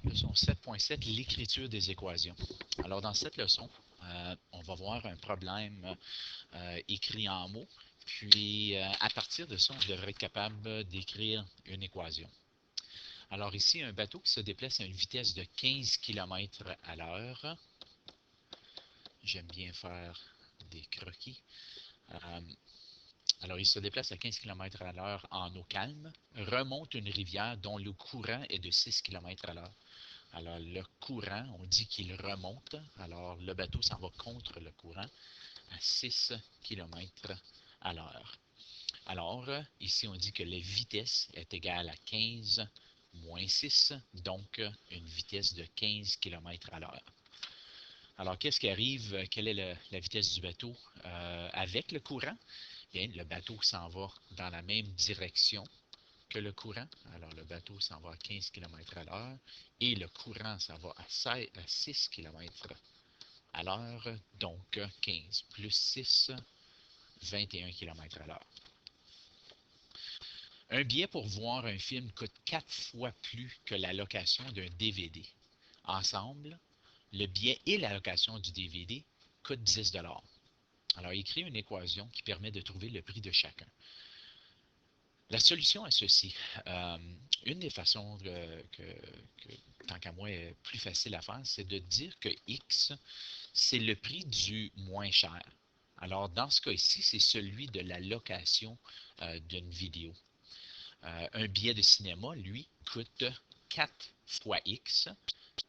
Leçon 7.7, l'écriture des équations. Alors, dans cette leçon, on va voir un problème écrit en mots. Puis, à partir de ça, on devrait être capable d'écrire une équation. Alors ici, un bateau qui se déplace à une vitesse de 15 km à l'heure. J'aime bien faire des croquis. Euh, alors, il se déplace à 15 km à l'heure en eau calme, remonte une rivière dont le courant est de 6 km à l'heure. Alors, le courant, on dit qu'il remonte. Alors, le bateau s'en va contre le courant à 6 km à l'heure. Alors, ici, on dit que la vitesse est égale à 15 moins 6, donc une vitesse de 15 km à l'heure. Alors, qu'est-ce qui arrive? Quelle est la vitesse du bateau avec le courant? Bien, le bateau s'en va dans la même direction que le courant. Alors, le bateau s'en va à 15 km à l'heure et le courant s'en va à 6 km à l'heure, donc 15 plus 6, 21 km à l'heure. Un billet pour voir un film coûte 4 fois plus que la location d'un DVD. Ensemble, le billet et la location du DVD coûtent 10 $. Alors, écris une équation qui permet de trouver le prix de chacun. La solution à ceci, euh, une des façons tant qu'à moi, est plus facile à faire, c'est de dire que X, c'est le prix du moins cher. Alors, dans ce cas ici, c'est celui de la location d'une vidéo. Un billet de cinéma, lui, coûte 4 fois X,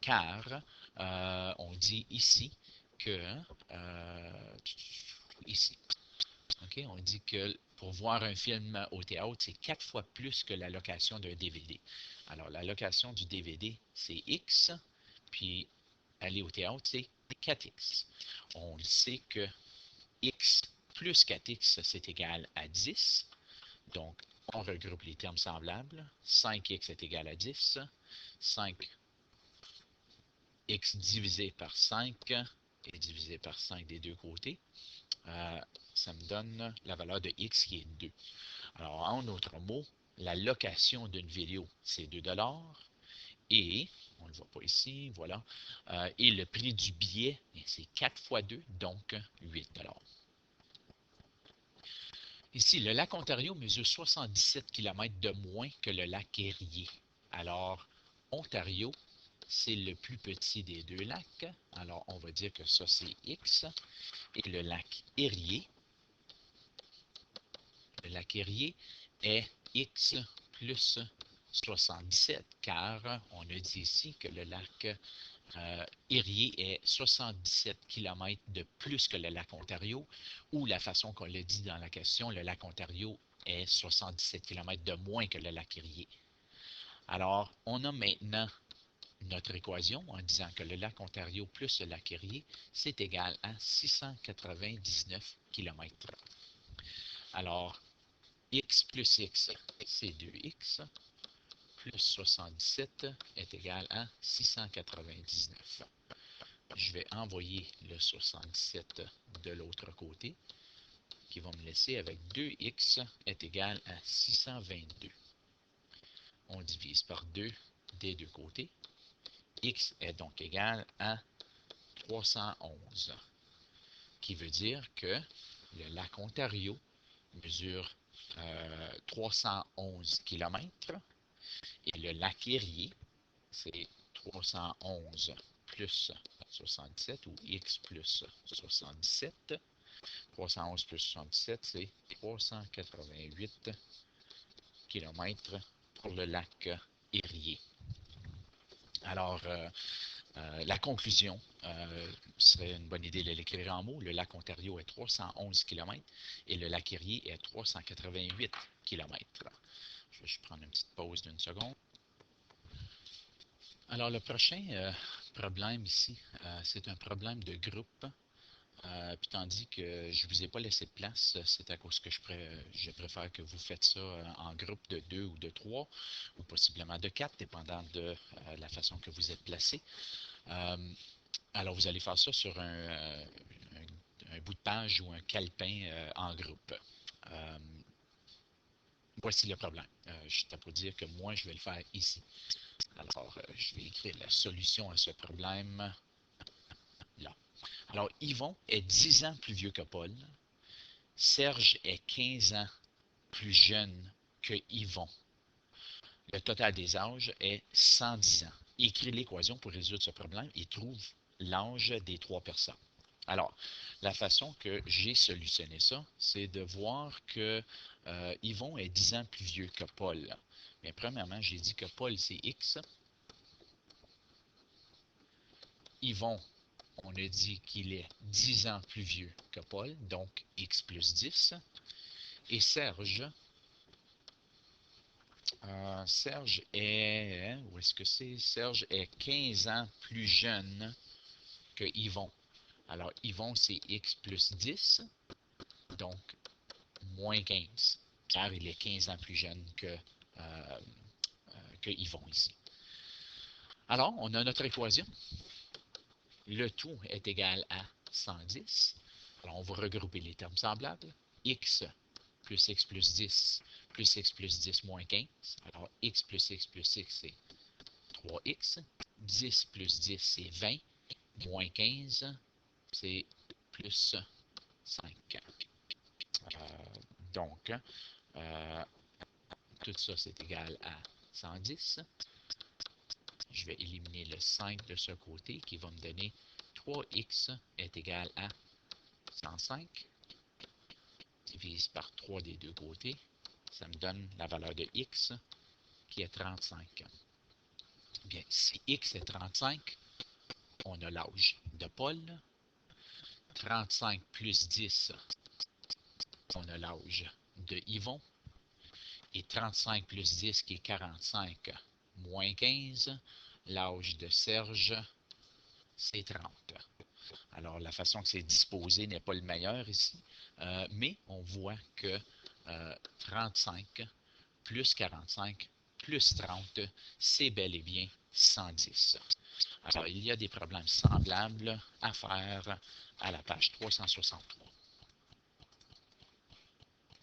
car on dit ici que, ici, OK, on dit que pour voir un film au théâtre, c'est 4 fois plus que la location d'un DVD. Alors, la location du DVD, c'est X, puis aller au théâtre, c'est 4X. On sait que X plus 4X, c'est égal à 10. Donc, on regroupe les termes semblables. 5x est égal à 10. 5x divisé par 5 est divisé par 5 des deux côtés. Ça me donne la valeur de x qui est 2. Alors, en d'autres mots, la location d'une vidéo, c'est 2 $. Et, on ne le voit pas ici, voilà. Et le prix du billet, c'est 4 fois 2, donc 8 $. Ici, le lac Ontario mesure 77 km de moins que le lac Erie. Alors, Ontario, c'est le plus petit des deux lacs. Alors, on va dire que ça, c'est X. Et le lac Erie est X plus 77, car on a dit ici que le lac Erie est 77 km de plus que le lac Ontario, ou la façon qu'on l'a dit dans la question, le lac Ontario est 77 km de moins que le lac Erie. Alors, on a maintenant notre équation en disant que le lac Ontario plus le lac Erie, c'est égal à 699 km. Alors, x plus x, c'est 2x, plus 77 est égal à 699. Je vais envoyer le 77 de l'autre côté, qui va me laisser avec 2x est égal à 622. On divise par 2 des deux côtés. X est donc égal à 311, qui veut dire que le lac Ontario mesure 311 km et le lac Erie, c'est 311 plus 77 ou x plus 77. 311 plus 77, c'est 388 km pour le lac Erie. Alors, la conclusion serait une bonne idée de l'écrire en mots. Le lac Ontario est 311 km et le lac Erie est 388 km. Je vais juste prendre une petite pause d'une seconde. Alors, le prochain problème ici, c'est un problème de groupe. Puis tandis que je ne vous ai pas laissé de place, c'est à cause que je préfère que vous faites ça en groupe de 2 ou de 3, ou possiblement de 4, dépendant de la façon que vous êtes placé. Alors, vous allez faire ça sur un bout de page ou un calepin en groupe. Voici le problème. Je t'ai pour dire que moi, je vais le faire ici. Alors, je vais écrire la solution à ce problème là. Alors, Yvon est 10 ans plus vieux que Paul. Serge est 15 ans plus jeune que Yvon. Le total des âges est 110 ans. Écris l'équation pour résoudre ce problème et trouve l'âge des trois personnes. Alors, la façon que j'ai solutionné ça, c'est de voir que Yvon est 10 ans plus vieux que Paul. Mais premièrement, j'ai dit que Paul, c'est X. Yvon, on a dit qu'il est 10 ans plus vieux que Paul, donc X plus 10. Et Serge, Serge est, où est-ce que c'est? Serge est 15 ans plus jeune que Yvon. Alors, Yvon, c'est X plus 10, donc moins 15, car il est 15 ans plus jeune que Yvon ici. Alors, on a notre équation. Le tout est égal à 110. Alors, on va regrouper les termes semblables. X plus X plus 10 plus X plus 10 moins 15. Alors, X plus X plus X, c'est 3X. 10 plus 10, c'est 20. Moins 15, c'est plus 5. Donc, tout ça, c'est égal à 110. Je vais éliminer le 5 de ce côté qui va me donner 3x est égal à 105. Divise par 3 des deux côtés. Ça me donne la valeur de x qui est 35. Bien, si x est 35, on a l'âge de Paul. 35 plus 10, on a l'âge de Yvon. Et 35 plus 10 qui est 45 moins 15, l'âge de Serge, c'est 30. Alors, la façon que c'est disposé n'est pas le meilleur ici, mais on voit que 35 plus 45 plus 30, c'est bel et bien 110. Alors, il y a des problèmes semblables à faire à la page 363.